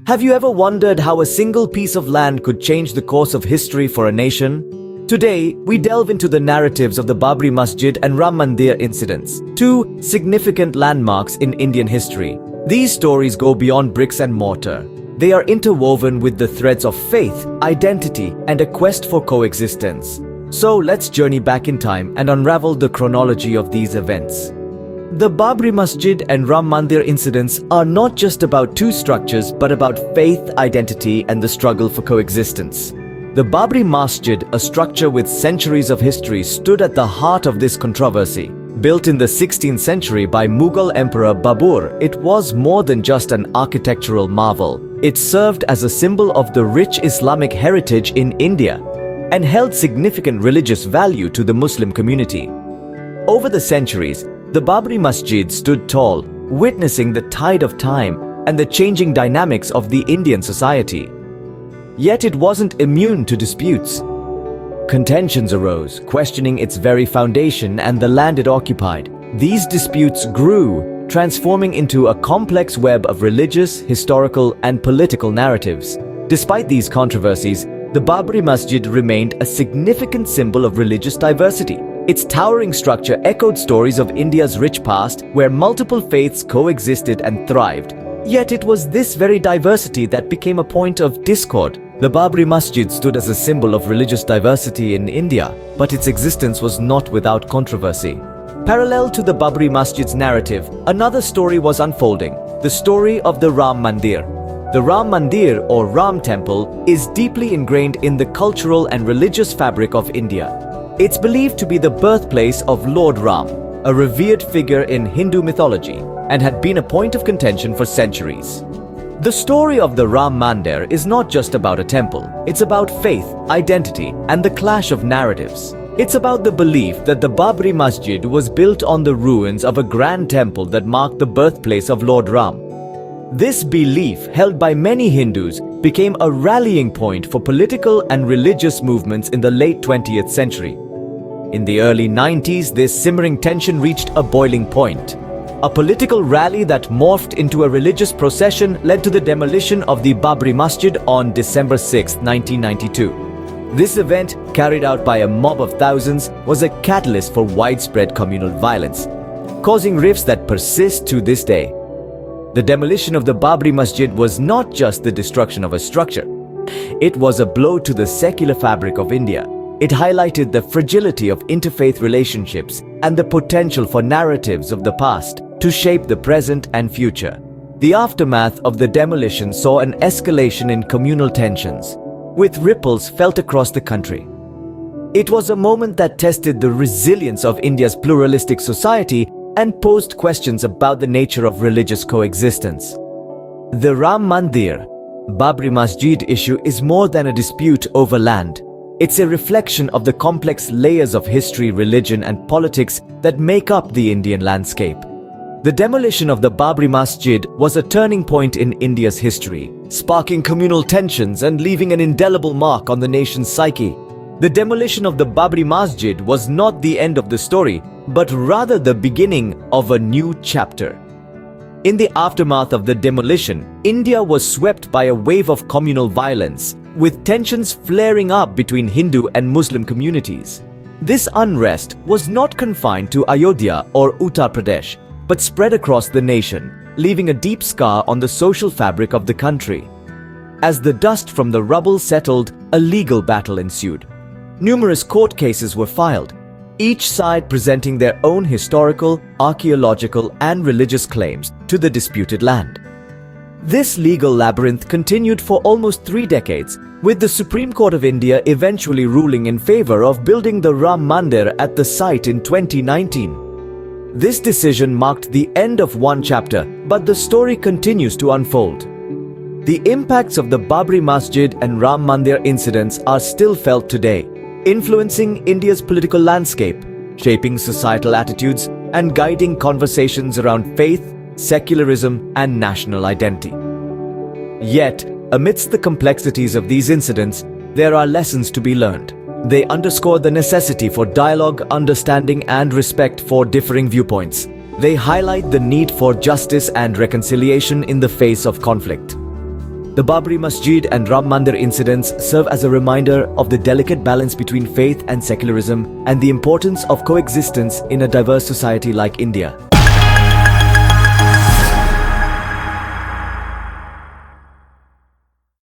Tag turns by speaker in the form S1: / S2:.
S1: Have you ever wondered how a single piece of land could change the course of history for a nation? Today, we delve into the narratives of the Babri Masjid and Ram Mandir incidents, two significant landmarks in Indian history. These stories go beyond bricks and mortar. They are interwoven with the threads of faith, identity, and a quest for coexistence. So let's journey back in time and unravel the chronology of these events. The Babri Masjid and Ram Mandir incidents are not just about two structures but about faith, identity, and the struggle for coexistence. The Babri Masjid, a structure with centuries of history, stood at the heart of this controversy. Built in the 16th century by Mughal Emperor Babur, it was more than just an architectural marvel. It served as a symbol of the rich Islamic heritage in India and held significant religious value to the Muslim community. Over the centuries, the Babri Masjid stood tall, witnessing the tide of time and the changing dynamics of the Indian society. Yet it wasn't immune to disputes. Contentions arose, questioning its very foundation and the land it occupied. These disputes grew, transforming into a complex web of religious, historical, and political narratives. Despite these controversies, the Babri Masjid remained a significant symbol of religious diversity. Its towering structure echoed stories of India's rich past, where multiple faiths coexisted and thrived. Yet it was this very diversity that became a point of discord. The Babri Masjid stood as a symbol of religious diversity in India, but its existence was not without controversy. Parallel to the Babri Masjid's narrative, another story was unfolding, the story of the Ram Mandir. The Ram Mandir, or Ram Temple, is deeply ingrained in the cultural and religious fabric of India. It's believed to be the birthplace of Lord Ram, a revered figure in Hindu mythology, and had been a point of contention for centuries. The story of the Ram Mandir is not just about a temple. It's about faith, identity, and the clash of narratives. It's about the belief that the Babri Masjid was built on the ruins of a grand temple that marked the birthplace of Lord Ram. This belief, held by many Hindus, became a rallying point for political and religious movements in the late 20th century. In the early 90s, this simmering tension reached a boiling point. A political rally that morphed into a religious procession led to the demolition of the Babri Masjid on December 6, 1992. This event, carried out by a mob of thousands, was a catalyst for widespread communal violence, causing rifts that persist to this day. The demolition of the Babri Masjid was not just the destruction of a structure. It was a blow to the secular fabric of India. It highlighted the fragility of interfaith relationships and the potential for narratives of the past to shape the present and future. The aftermath of the demolition saw an escalation in communal tensions, with ripples felt across the country. It was a moment that tested the resilience of India's pluralistic society and posed questions about the nature of religious coexistence. The Ram Mandir, Babri Masjid issue is more than a dispute over land. It's a reflection of the complex layers of history, religion, and politics that make up the Indian landscape. The demolition of the Babri Masjid was a turning point in India's history, sparking communal tensions and leaving an indelible mark on the nation's psyche. The demolition of the Babri Masjid was not the end of the story, but rather the beginning of a new chapter. In the aftermath of the demolition, India was swept by a wave of communal violence, with tensions flaring up between Hindu and Muslim communities. This unrest was not confined to Ayodhya or Uttar Pradesh, but spread across the nation, leaving a deep scar on the social fabric of the country. As the dust from the rubble settled, a legal battle ensued. Numerous court cases were filed, each side presenting their own historical, archaeological, and religious claims to the disputed land. This legal labyrinth continued for almost 3 decades, with the Supreme Court of India eventually ruling in favor of building the Ram Mandir at the site in 2019. This decision marked the end of one chapter, but the story continues to unfold. The impacts of the Babri Masjid and Ram Mandir incidents are still felt today, influencing India's political landscape, shaping societal attitudes, and guiding conversations around faith, secularism, and national identity. Yet, amidst the complexities of these incidents, there are lessons to be learned. They underscore the necessity for dialogue, understanding, and respect for differing viewpoints. They highlight the need for justice and reconciliation in the face of conflict. The Babri Masjid and Ram Mandir incidents serve as a reminder of the delicate balance between faith and secularism and the importance of coexistence in a diverse society like India.